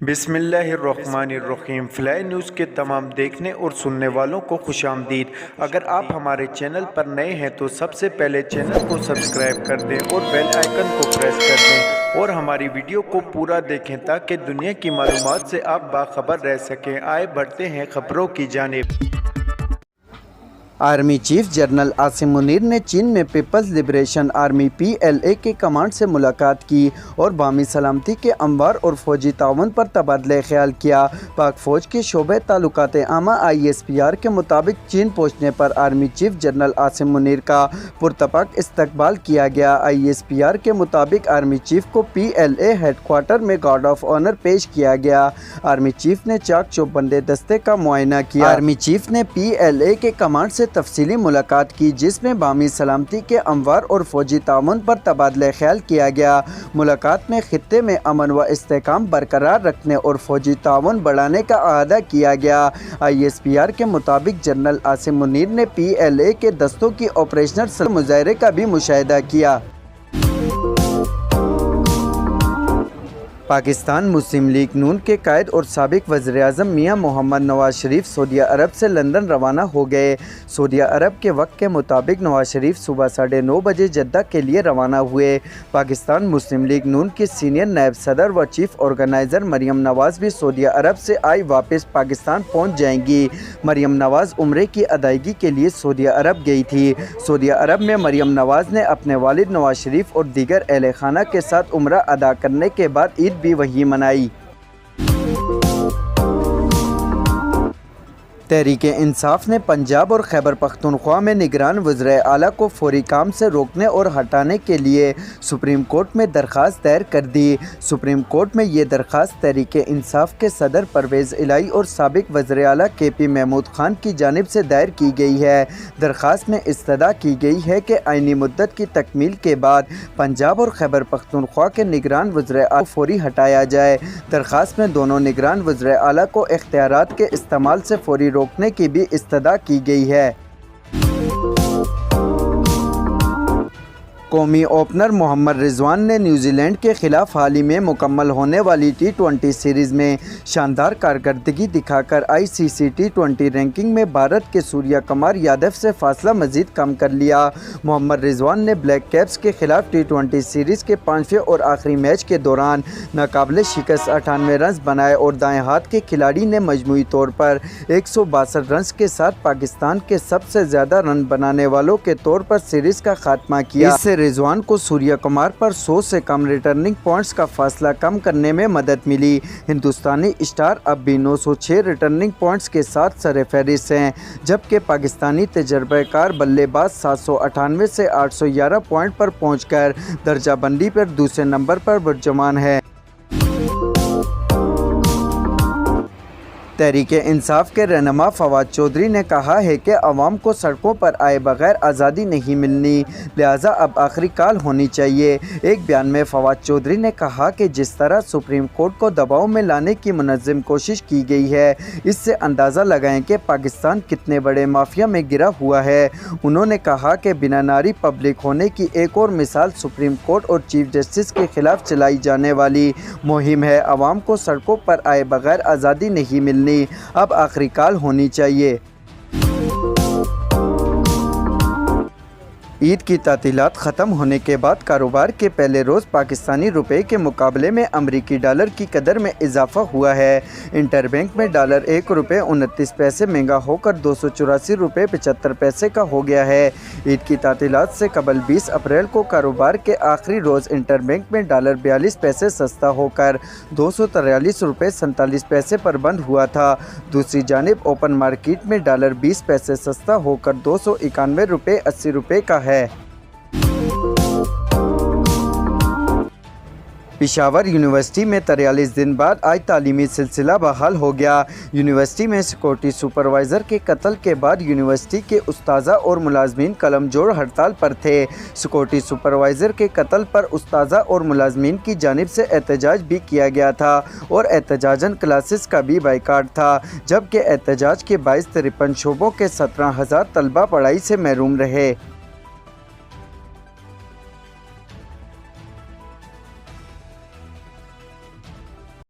بسم اللہ الرحمن الرحیم۔ فلائی نیوز کے تمام دیکھنے اور سننے والوں کو خوش آمدید۔ اگر آپ ہمارے چینل پر نئے ہیں تو سب سے پہلے چینل کو سبسکرائب کر دیں اور بیل آئیکن کو پریس کر دیں اور ہماری ویڈیو کو پورا دیکھیں تاکہ دنیا کی معلومات سے آپ باخبر رہ سکیں۔ آئے بڑھتے ہیں خبروں کی جانب۔ Army chief general Asim Munir نے چین میں پیپلز لبریشن آرمی PLA کے کمانڈ سے ملاقات کی اور باہمی سلامتی کے امور اور فوجی تعاون پر تبادلہ خیال کیا۔ پاک فوج کے شعبہ تعلقات عامہ ISPR کے مطابق چین پہنچنے پر army chief general Asim Munir کا پرتپاک استقبال کیا گیا۔ ISPR کے مطابق آرمی چیف کو PLA ہیڈ کوارٹر میں گارڈ آف آنر پیش کیا گیا۔ آرمی چیف نے چاک چوب بندے دستے کا معائنہ کیا۔ آرمی چیف نے PLA کے کمانڈ سے تفصیلی ملاقات کی جس میں باہمی سلامتی کے امور اور فوجی تعاون پر تبادلہ خیال کیا گیا۔ ملاقات میں خطے میں امن و استحکام برقرار رکھنے اور فوجی تعاون بڑھانے کا اعادہ کیا گیا۔ ISPR کے مطابق جنرل عاصم منیر نے PLA کے دستوں کی آپریشنل مظاہرے کا بھی مشاہدہ کیا۔ پاکستان مسلم لیگ نون کے قائد اور سابق وزیر اعظم میاں محمد نواز شریف سعودی عرب سے لندن روانہ ہو گئے۔ سعودی عرب کے وقت کے مطابق نواز شریف صبح 9:30 بجے جدہ کے لیے روانہ ہوئے۔ پاکستان مسلم لیگ نون کی سینئر نائب صدر و چیف آرگنائزر مریم نواز بھی سعودی عرب سے واپس پاکستان پہنچ جائیں گی۔ مریم نواز عمرے کی ادائیگی کے لیے سعودی عرب گئی تھی۔ سعودی عرب میں مریم نواز نے اپنے والد نواز شریف اور دیگر اہل خانہ کے ساتھ عمرہ ادا کرنے کے بعد عید بھی وہی منائی۔ تحریک انصاف نے پنجاب اور خیبر پختونخوا میں نگران وزرائے اعلیٰ کو فوری کام سے روکنے اور ہٹانے کے لیے سپریم کورٹ میں درخواست دائر کر دی۔ سپریم کورٹ میں یہ درخواست تحریک انصاف کے صدر پرویز الہی اور سابق وزیر اعلیٰ KP محمود خان کی جانب سے دائر کی گئی ہے۔ درخواست میں استدعا کی گئی ہے کہ آئینی مدت کی تکمیل کے بعد پنجاب اور خیبر پختونخوا کے نگران وزرائے اعلیٰ کو فوری ہٹایا جائے۔ درخواست میں دونوں نگران وزرائے اعلیٰ کو اختیارات کے استعمال سے فوری روکنے کی بھی استدعا کی گئی ہے۔ قومی اوپنر محمد رضوان نے نیوزی لینڈ کے خلاف حال ہی میں مکمل ہونے والی T20 سیریز میں شاندار کارکردگی دکھا کر ICC T20 رینکنگ میں بھارت کے سوریہ کمار یادو سے فاصلہ مزید کم کر لیا۔ محمد رضوان نے بلیک کیپس کے خلاف T20 سیریز کے 5ویں اور آخری میچ کے دوران ناقابل شکست 98 رنز بنائے اور دائیں ہاتھ کے کھلاڑی نے مجموعی طور پر 162 رنز کے ساتھ پاکستان کے سب سے زیادہ رن بنانے والوں کے طور پر سیریز کا خاتمہ کیا۔ اس سے رضوان کو سوریہ کمار پر 100 سے کم ریٹرننگ پوائنٹس کا فاصلہ کم کرنے میں مدد ملی۔ ہندوستانی اسٹار اب بھی 906 ریٹرننگ پوائنٹس کے ساتھ سر فہرست ہیں، جبکہ پاکستانی تجربہ کار بلے باز 798 سے 811 پوائنٹ پر پہنچ کر درجہ بندی پر دوسرے نمبر پر برجمان ہے۔ تحریک انصاف کے رہنما فواد چودھری نے کہا ہے کہ عوام کو سڑکوں پر آئے بغیر آزادی نہیں ملنی، لہٰذا اب آخری کال ہونی چاہیے۔ ایک بیان میں فواد چودھری نے کہا کہ جس طرح سپریم کورٹ کو دباؤ میں لانے کی منظم کوشش کی گئی ہے، اس سے اندازہ لگائیں کہ پاکستان کتنے بڑے مافیا میں گرا ہوا ہے۔ انہوں نے کہا کہ بنا ناری پبلک ہونے کی ایک اور مثال سپریم کورٹ اور چیف جسٹس کے خلاف چلائی جانے والی مہم ہے۔ عوام کو سڑکوں پر آئے بغیر آزادی نہیں ملنی، اب آخری کال ہونی چاہیے۔ عید کی تعطیلات ختم ہونے کے بعد کاروبار کے پہلے روز پاکستانی روپے کے مقابلے میں امریکی ڈالر کی قدر میں اضافہ ہوا ہے۔ انٹر بینک میں ڈالر 1 روپے 29 پیسے مہنگا ہو کر 284 روپے 75 پیسے کا ہو گیا ہے۔ عید کی تعطیلات سے قبل 20 اپریل کو کاروبار کے آخری روز انٹر بینک میں ڈالر 42 پیسے سستا ہو کر 243 روپے 47 پیسے پر بند ہوا تھا۔ دوسری جانب اوپن مارکیٹ میں ڈالر 20 پیسے سستا ہو کر 291 روپے 80 روپے کا ہے۔ پشاور یونیورسٹی میں 43 دن بعد آج تعلیمی سلسلہ بحال ہو گیا۔ یونیورسٹی میں سیکورٹی سپروائزر کے قتل کے بعد یونیورسٹی کے اساتذہ اور ملازمین قلم جوڑ ہڑتال پر تھے۔ سیکورٹی سپروائزر کے قتل پر اساتذہ اور ملازمین کی جانب سے احتجاج بھی کیا گیا تھا اور احتجاجاً کلاسز کا بھی بائیکاٹ تھا، جبکہ احتجاج کے باعث 53 شعبوں کے 17,000 طلبہ پڑھائی سے محروم رہے۔